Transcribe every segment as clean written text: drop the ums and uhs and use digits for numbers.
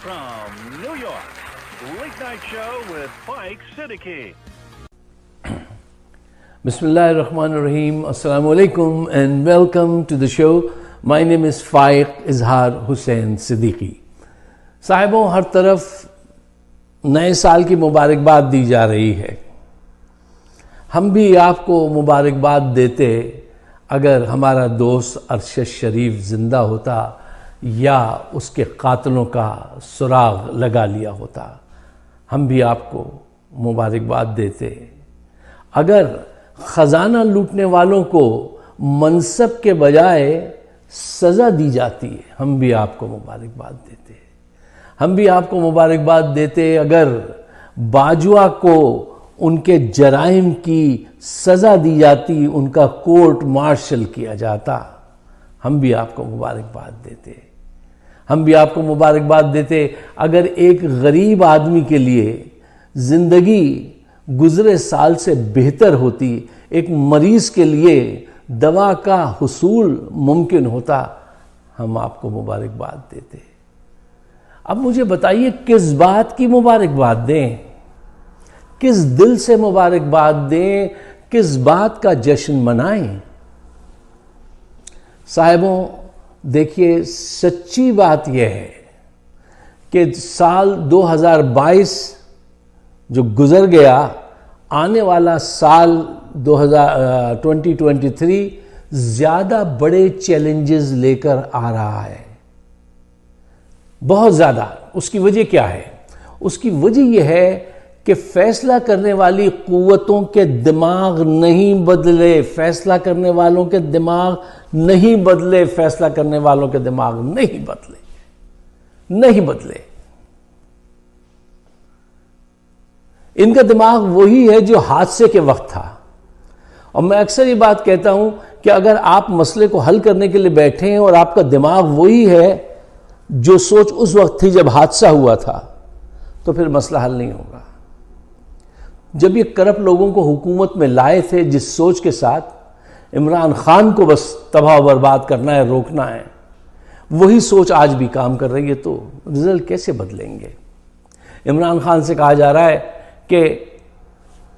from New York, Late Night Show with Mike Siddiqui. Bismillahirrahmanirrahim. Assalamu alaikum and welcome to the show. My name is Faiq Izhar Hussain Siddiqui. صاحبوں ہر طرف نئے سال کی مبارکباد دی جا رہی ہے. ہم بھی آپ کو مبارکباد دیتے اگر ہمارا دوست ارشد شریف زندہ ہوتا یا اس کے قاتلوں کا سراغ لگا لیا ہوتا. ہم بھی آپ کو مبارکباد دیتے اگر خزانہ لوٹنے والوں کو منصب کے بجائے سزا دی جاتی ہے. ہم بھی آپ کو مبارکباد دیتے. ہم بھی آپ کو مبارکباد دیتے اگر باجوہ کو ان کے جرائم کی سزا دی جاتی, ان کا کورٹ مارشل کیا جاتا. ہم بھی آپ کو مبارکباد دیتے. ہم بھی آپ کو مبارکباد دیتے اگر ایک غریب آدمی کے لیے زندگی گزرے سال سے بہتر ہوتی, ایک مریض کے لیے دوا کا حصول ممکن ہوتا. ہم آپ کو مبارکباد دیتے. اب مجھے بتائیے کس بات کی مبارکباد دیں, کس دل سے مبارکباد دیں, کس بات کا جشن منائیں؟ صاحبوں دیکھیے, سچی بات یہ ہے کہ سال 2022 جو گزر گیا, آنے والا سال 2023 زیادہ بڑے چیلنجز لے کر آ رہا ہے, بہت زیادہ. اس کی وجہ کیا ہے؟ اس کی وجہ یہ ہے کہ فیصلہ کرنے والی قوتوں کے دماغ نہیں بدلے. فیصلہ کرنے والوں کے دماغ نہیں بدلے. فیصلہ کرنے والوں کے دماغ نہیں بدلے. ان کا دماغ وہی ہے جو حادثے کے وقت تھا. اور میں اکثر یہ بات کہتا ہوں کہ اگر آپ مسئلے کو حل کرنے کے لیے بیٹھے ہیں اور آپ کا دماغ وہی ہے جو سوچ اس وقت تھی جب حادثہ ہوا تھا, تو پھر مسئلہ حل نہیں ہوگا. جب یہ کرپٹ لوگوں کو حکومت میں لائے تھے جس سوچ کے ساتھ عمران خان کو بس تباہ و برباد کرنا ہے, روکنا ہے, وہی سوچ آج بھی کام کر رہی ہے, تو رزلٹ کیسے بدلیں گے؟ عمران خان سے کہا جا رہا ہے کہ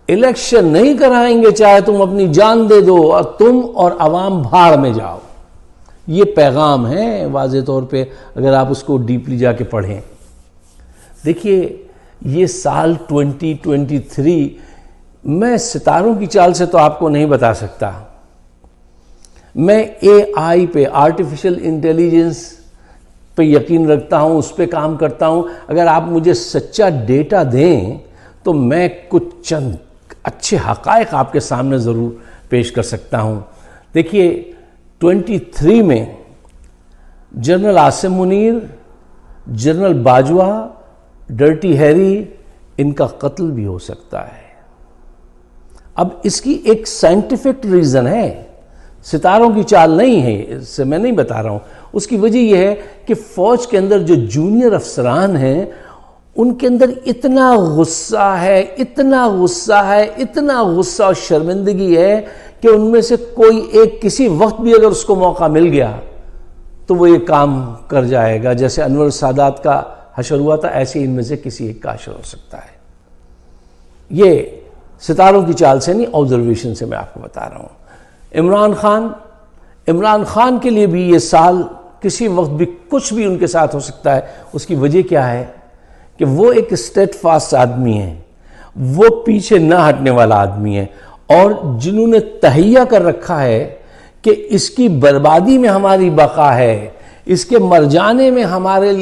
الیکشن نہیں کرائیں گے چاہے تم اپنی جان دے دو, اور تم اور عوام بھاڑ میں جاؤ. یہ پیغام ہے واضح طور پہ اگر آپ اس کو ڈیپلی جا کے پڑھیں. دیکھیے یہ سال 2023 میں ستاروں کی چال سے تو آپ کو نہیں بتا سکتا. میں اے آئی پہ, آرٹیفیشل انٹیلیجنس پہ یقین رکھتا ہوں, اس پہ کام کرتا ہوں. اگر آپ مجھے سچا ڈیٹا دیں تو میں کچھ چند اچھے حقائق آپ کے سامنے ضرور پیش کر سکتا ہوں. دیکھیے 23 میں general Asim Munir, general Bajwa, dirty Harry, ان کا قتل بھی ہو سکتا ہے. اب اس کی ایک سائنٹیفک ریزن ہے, ستاروں کی چال نہیں ہے, اس سے میں نہیں بتا رہا ہوں. اس کی وجہ یہ ہے کہ فوج کے اندر جو جونیئر افسران ہیں ان کے اندر اتنا غصہ ہے, اتنا غصہ اور شرمندگی ہے کہ ان میں سے کوئی ایک کسی وقت بھی اگر اس کو موقع مل گیا تو وہ یہ کام کر جائے گا. جیسے انور سادات کا حشر ہوا تھا, ایسے ان میں سے کسی ایک کا حشر ہو سکتا ہے. یہ ستاروں کی چال سے نہیں, آبزرویشن سے میں آپ کو بتا رہا ہوں. عمران خان کے لیے بھی یہ سال کسی وقت بھی کچھ بھی ان کے ساتھ ہو سکتا ہے. اس کی وجہ کیا ہے کہ وہ ایک اسٹیٹ فاسٹ آدمی ہے, وہ پیچھے نہ ہٹنے والا آدمی ہے, اور جنہوں نے تہیہ کر رکھا ہے کہ اس کی بربادی میں ہماری بقا ہے, اس کے مر جانے میں ہمارے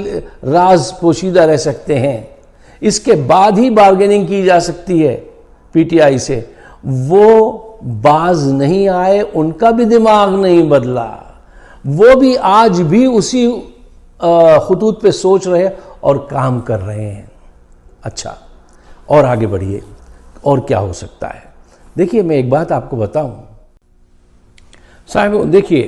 راز پوشیدہ رہ سکتے ہیں, اس کے بعد ہی بارگیننگ کی جا سکتی ہے پی ٹی آئی سے, وہ باز نہیں آئے. ان کا بھی دماغ نہیں بدلا, وہ بھی آج بھی اسی خطوط پہ سوچ رہے اور کام کر رہے ہیں. اچھا, اور آگے بڑھیے, اور کیا ہو سکتا ہے؟ دیکھیے میں ایک بات آپ کو بتاؤں صاحب, دیکھیے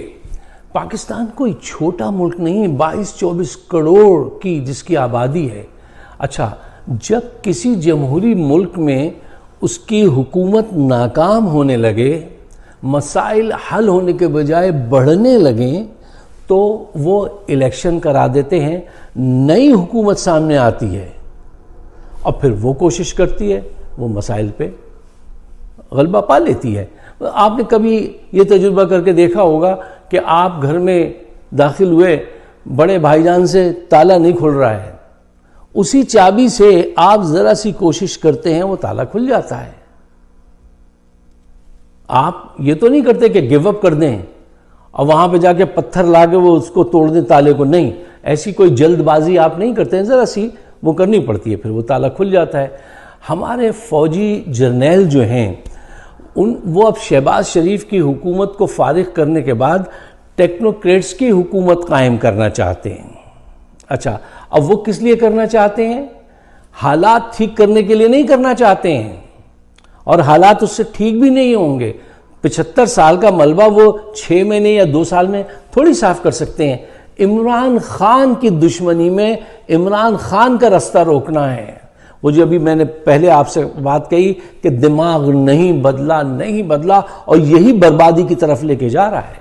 پاکستان کوئی چھوٹا ملک نہیں, 22-24 کروڑ کی جس کی آبادی ہے. اچھا, جب کسی جمہوری ملک میں اس کی حکومت ناکام ہونے لگے, مسائل حل ہونے کے بجائے بڑھنے لگیں, تو وہ الیکشن کرا دیتے ہیں، نئی حکومت سامنے آتی ہے اور پھر وہ کوشش کرتی ہے، وہ مسائل پہ غلبہ پا لیتی ہے۔ آپ نے کبھی یہ تجربہ کر کے دیکھا ہوگا کہ آپ گھر میں داخل ہوئے، بڑے بھائی جان سے تالا نہیں کھل رہا ہے، اسی چابی سے آپ ذرا سی کوشش کرتے ہیں وہ تالا کھل جاتا ہے۔ آپ یہ تو نہیں کرتے کہ گیو اپ کر دیں اور وہاں پہ جا کے پتھر لا کے وہ اس کو توڑ دیں تالے کو، نہیں، ایسی کوئی جلد بازی آپ نہیں کرتے ہیں، ذرا سی وہ کرنی پڑتی ہے، پھر وہ تالا کھل جاتا ہے۔ ہمارے فوجی جرنیل جو ہیں وہ اب شہباز شریف کی حکومت کو فارغ کرنے کے بعد ٹیکنوکریٹس کی حکومت قائم کرنا چاہتے ہیں۔ اچھا، اب وہ کس لیے کرنا چاہتے ہیں؟ حالات ٹھیک کرنے کے لیے نہیں کرنا چاہتے ہیں، اور حالات اس سے ٹھیک بھی نہیں ہوں گے۔ 75 سال کا ملبہ وہ 6 مہینے یا 2 سال میں تھوڑی صاف کر سکتے ہیں۔ عمران خان کی دشمنی میں عمران خان کا رستہ روکنا ہے۔ وہ جو ابھی میں نے پہلے آپ سے بات کہی کہ دماغ نہیں بدلا اور یہی بربادی کی طرف لے کے جا رہا ہے۔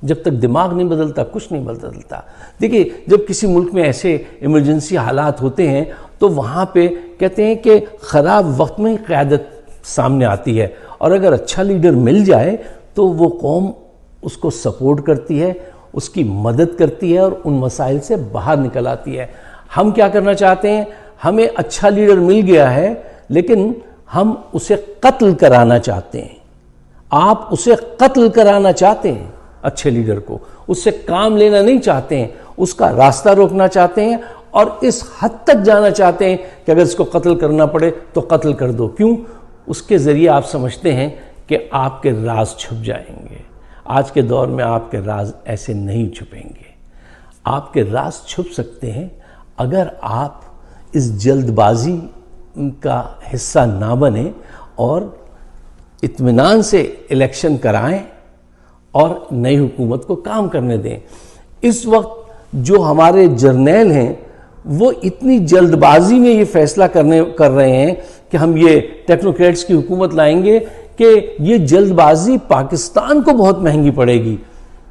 جب تک دماغ نہیں بدلتا کچھ نہیں بدلتا۔ دیکھیے، جب کسی ملک میں ایسے ایمرجنسی حالات ہوتے ہیں تو وہاں پہ کہتے ہیں کہ خراب وقت میں قیادت سامنے آتی ہے، اور اگر اچھا لیڈر مل جائے تو وہ قوم اس کو سپورٹ کرتی ہے، اس کی مدد کرتی ہے اور ان مسائل سے باہر نکل آتی ہے۔ ہم کیا کرنا چاہتے ہیں؟ ہمیں اچھا لیڈر مل گیا ہے لیکن ہم اسے قتل کرانا چاہتے ہیں۔ آپ اسے قتل کرانا چاہتے ہیں، اچھے لیڈر کو، اس سے کام لینا نہیں چاہتے ہیں، اس کا راستہ روکنا چاہتے ہیں، اور اس حد تک جانا چاہتے ہیں کہ اگر اس کو قتل کرنا پڑے تو قتل کر دو۔ کیوں؟ اس کے ذریعے آپ سمجھتے ہیں کہ آپ کے راز چھپ جائیں گے۔ آج کے دور میں آپ کے راز ایسے نہیں چھپیں گے۔ آپ کے راز چھپ سکتے ہیں اگر آپ اس جلد بازی کا حصہ نہ بنیں اور اطمینان سے الیکشن کرائیں اور نئی حکومت کو کام کرنے دیں۔ اس وقت جو ہمارے جرنیل ہیں وہ اتنی جلد بازی میں یہ فیصلہ کر رہے ہیں کہ ہم یہ ٹیکنوکریٹس کی حکومت لائیں گے کہ یہ جلد بازی پاکستان کو بہت مہنگی پڑے گی۔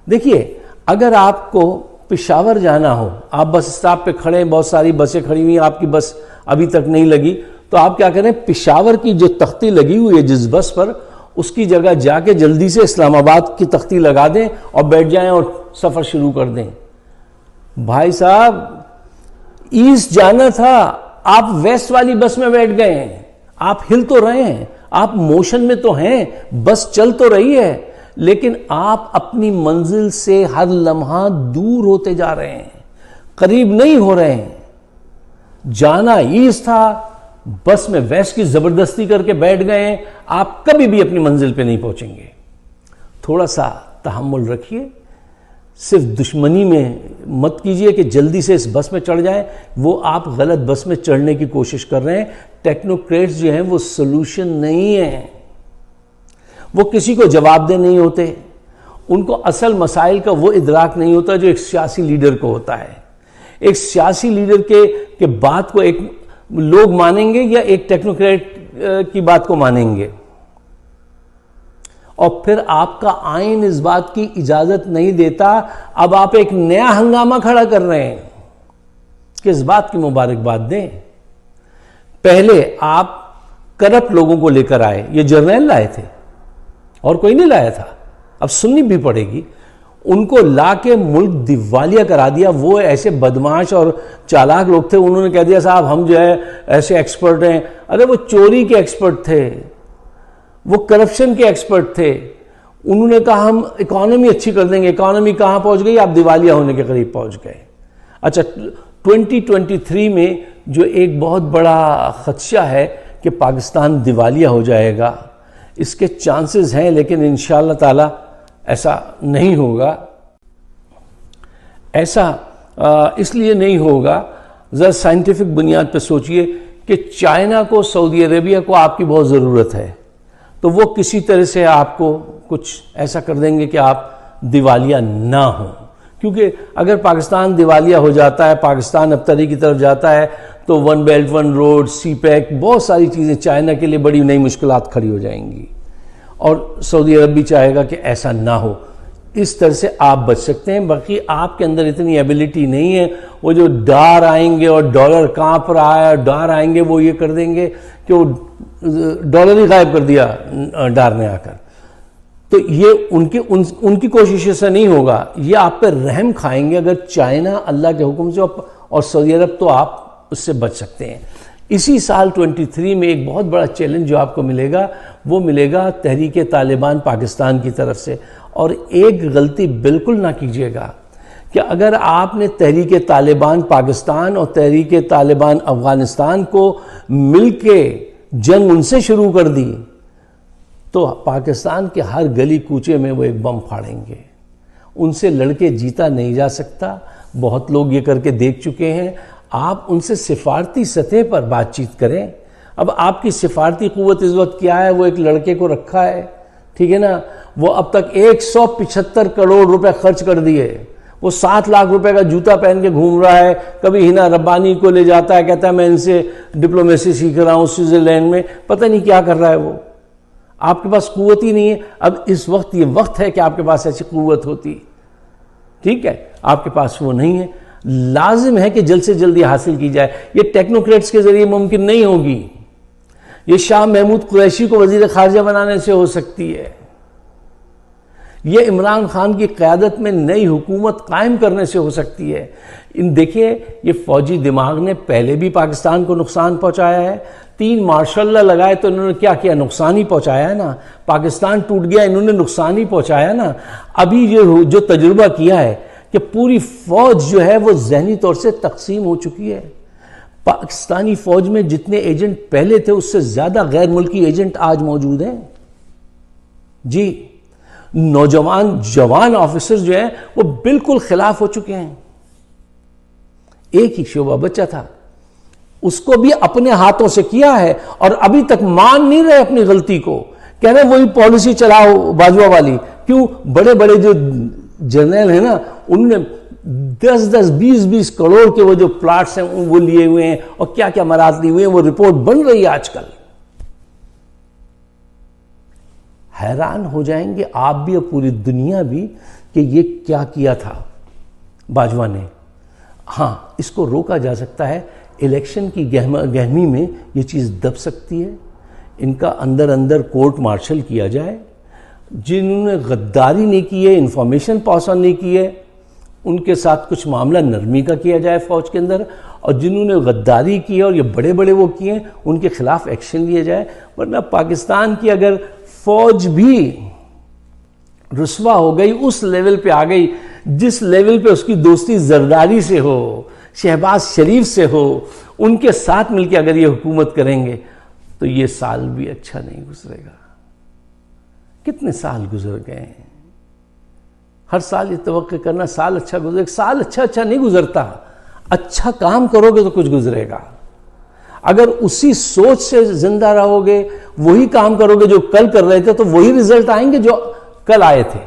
دیکھیے، اگر آپ کو پشاور جانا ہو، آپ بس اسٹاپ پہ کھڑے ہیں، بہت ساری بسیں کھڑی ہوئی ہیں، آپ کی بس ابھی تک نہیں لگی، تو آپ کیا کریں؟ پشاور کی جو تختی لگی ہوئی ہے جس بس پر، اس کی جگہ جا کے جلدی سے اسلام آباد کی تختی لگا دیں اور بیٹھ جائیں اور سفر شروع کر دیں۔ بھائی صاحب، ایسٹ جانا تھا، آپ ویسٹ والی بس میں بیٹھ گئے ہیں، آپ ہل تو رہے ہیں، آپ موشن میں تو ہیں، بس چل تو رہی ہے، لیکن آپ اپنی منزل سے ہر لمحہ دور ہوتے جا رہے ہیں، قریب نہیں ہو رہے ہیں۔ جانا ایسٹ تھا، بس میں ویسٹ کی زبردستی کر کے بیٹھ گئے ہیں، آپ کبھی بھی اپنی منزل پہ نہیں پہنچیں گے۔ تھوڑا سا تحمل رکھیے، صرف دشمنی میں مت کیجئے کہ جلدی سے اس بس میں چڑھ جائیں، وہ آپ غلط بس میں چڑھنے کی کوشش کر رہے ہیں۔ ٹیکنوکریٹس جو ہیں وہ سلوشن نہیں ہیں، وہ کسی کو جواب دہ نہیں ہوتے، ان کو اصل مسائل کا وہ ادراک نہیں ہوتا جو ایک سیاسی لیڈر کو ہوتا ہے۔ ایک سیاسی لیڈر کے بات کو ایک لوگ مانیں گے یا ایک ٹیکنوکریٹ کی بات کو مانیں گے، اور پھر آپ کا آئین اس بات کی اجازت نہیں دیتا۔ اب آپ ایک نیا ہنگامہ کھڑا کر رہے ہیں، کس بات کی مبارکباد دیں؟ پہلے آپ کرپٹ لوگوں کو لے کر آئے، یہ جرنیل لائے تھے اور کوئی نہیں لایا تھا، اب سننی بھی پڑے گی۔ ان کو لا کے ملک دیوالیہ کرا دیا۔ وہ ایسے بدماش اور چالاک لوگ تھے، انہوں نے کہہ دیا صاحب ہم جو ہے ایسے ایکسپرٹ ہیں۔ ارے وہ چوری کے ایکسپرٹ تھے، وہ کرپشن کے ایکسپرٹ تھے، انہوں نے کہا ہم اکانومی اچھی کر دیں گے۔ اکانومی کہاں پہنچ گئی؟ آپ دیوالیہ ہونے کے قریب پہنچ گئے۔ اچھا، 2023 میں جو ایک بہت بڑا خدشہ ہے کہ پاکستان دیوالیہ ہو جائے گا، اس کے چانسز ہیں، لیکن انشاءاللہ تعالی ایسا نہیں ہوگا۔ ایسا اس لیے نہیں ہوگا، ذرا سائنٹیفک بنیاد پہ سوچئے کہ چائنا کو، سعودی عربیہ کو آپ کی بہت ضرورت ہے، تو وہ کسی طرح سے آپ کو کچھ ایسا کر دیں گے کہ آپ دیوالیہ نہ ہوں۔ کیونکہ اگر پاکستان دیوالیہ ہو جاتا ہے، پاکستان ابتری کی طرف جاتا ہے، تو ون بیلٹ ون روڈ، سی پیک، بہت ساری چیزیں چائنا کے لیے بڑی نئی مشکلات کھڑی ہو جائیں گی، اور سعودی عرب بھی چاہے گا کہ ایسا نہ ہو۔ اس طرح سے آپ بچ سکتے ہیں. باقی آپ کے اندر اتنی ایبلٹی نہیں ہے. وہ جو ڈار آئیں گے اور ڈالر کانپ رہا ہے, ڈار آئیں گے وہ یہ کر دیں گے کہ وہ ڈالر ہی غائب کر دیا ڈار نے آ کر. تو یہ ان کی کوششوں سے نہیں ہوگا, یہ آپ پہ رحم کھائیں گے اگر چائنا اللہ کے حکم سے, اور سعودی عرب تو آپ اس سے بچ سکتے ہیں. اسی سال 23 میں ایک بہت بڑا چیلنج جو آپ کو ملے گا وہ ملے گا تحریک طالبان پاکستان کی طرف سے. اور ایک غلطی بالکل نہ کیجیے گا کہ اگر آپ نے تحریک طالبان پاکستان اور تحریک طالبان افغانستان کو مل کے جنگ ان سے شروع کر دی تو پاکستان کے ہر گلی کوچے میں وہ ایک بم پھاڑیں گے. ان سے لڑکے جیتا نہیں جا سکتا. بہت لوگ یہ کر کے دیکھ چکے ہیں. آپ ان سے سفارتی سطح پر بات چیت کریں. اب آپ کی سفارتی قوت اس وقت کیا ہے؟ وہ ایک لڑکے کو رکھا ہے, ٹھیک ہے نا, وہ اب تک 175 کروڑ روپے خرچ کر دیے. وہ 7 لاکھ روپے کا جوتا پہن کے گھوم رہا ہے. کبھی ہنا ربانی کو لے جاتا ہے, کہتا ہے میں ان سے ڈپلومیسی سیکھ رہا ہوں سوئٹزرلینڈ میں. پتہ نہیں کیا کر رہا ہے وہ. آپ کے پاس قوت ہی نہیں ہے. اب اس وقت یہ وقت ہے کہ آپ کے پاس ایسی قوت ہوتی, ٹھیک ہے, آپ کے پاس وہ نہیں ہے. لازم ہے کہ جلد سے جلد یہ حاصل کی جائے. یہ ٹیکنوکریٹس کے ذریعے ممکن نہیں ہوگی. یہ شاہ محمود قریشی کو وزیر خارجہ بنانے سے ہو سکتی ہے. یہ عمران خان کی قیادت میں نئی حکومت قائم کرنے سے ہو سکتی ہے. دیکھیے, یہ فوجی دماغ نے پہلے بھی پاکستان کو نقصان پہنچایا ہے. 3 ماشاء اللہ لگائے تو انہوں نے کیا کیا؟ نقصان ہی پہنچایا ہے نا. پاکستان ٹوٹ گیا, انہوں نے نقصان ہی پہنچایا نا. ابھی یہ جو تجربہ کیا ہے کہ پوری فوج جو ہے وہ ذہنی طور سے تقسیم ہو چکی ہے. پاکستانی فوج میں جتنے ایجنٹ پہلے تھے اس سے زیادہ غیر ملکی ایجنٹ آج موجود ہیں. جی, نوجوان جوان آفیسر جو ہیں وہ بالکل خلاف ہو چکے ہیں. ایک ہی شعبہ بچہ تھا, اس کو بھی اپنے ہاتھوں سے کیا ہے اور ابھی تک مان نہیں رہے اپنی غلطی کو. کہہ رہے وہی پالیسی چلاؤ باجوہ والی. کیوں؟ بڑے بڑے جو جرنیل ہیں نا, انہوں نے 10-10, 20-20 کروڑ کے وہ جو پلاٹس ہیں وہ لیے ہوئے ہیں اور کیا کیا مراد لیے ہوئے ہیں. وہ رپورٹ بن رہی ہے آج کل. حیران ہو جائیں گے آپ بھی اور پوری دنیا بھی کہ یہ کیا کیا تھا باجوہ نے. ہاں, اس کو روکا جا سکتا ہے. الیکشن کی گہمی میں یہ چیز دب سکتی ہے. ان کا اندر کورٹ مارشل کیا جائے. جنہوں نے غداری نہیں کی ہے, انفارمیشن پاس آن نہیں کی ہے, ان کے ساتھ کچھ معاملہ نرمی کا کیا جائے فوج کے اندر. اور جنہوں نے غداری کی ہے اور یہ بڑے بڑے وہ کیے ہیں ان کے خلاف ایکشن لیا جائے. ورنہ پاکستان کی اگر فوج بھی رسوا ہو گئی, اس لیول پہ آ گئی جس لیول پہ اس کی دوستی زرداری سے ہو, شہباز شریف سے ہو, ان کے ساتھ مل کے اگر یہ حکومت کریں گے تو یہ سال بھی اچھا نہیں گزرے گا. کتنے سال گزر گئے ہیں. ہر سال یہ توقع کرنا سال اچھا گزرے. سال اچھا نہیں گزرتا. اچھا کام کرو گے تو کچھ گزرے گا. اگر اسی سوچ سے زندہ رہو گے, وہی کام کرو گے جو کل کر رہے تھے, تو وہی رزلٹ آئیں گے جو کل آئے تھے.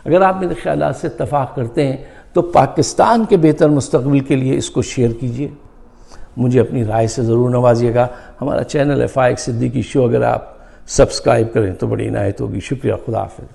اگر آپ میرے خیالات سے اتفاق کرتے ہیں تو پاکستان کے بہتر مستقبل کے لیے اس کو شیئر کیجئے. مجھے اپنی رائے سے ضرور نوازیے گا. ہمارا چینل ہے فائق صدیقی شو, اگر آپ سبسکرائب کریں تو بڑی عنایت ہوگی. شکریہ. خدا حافظ.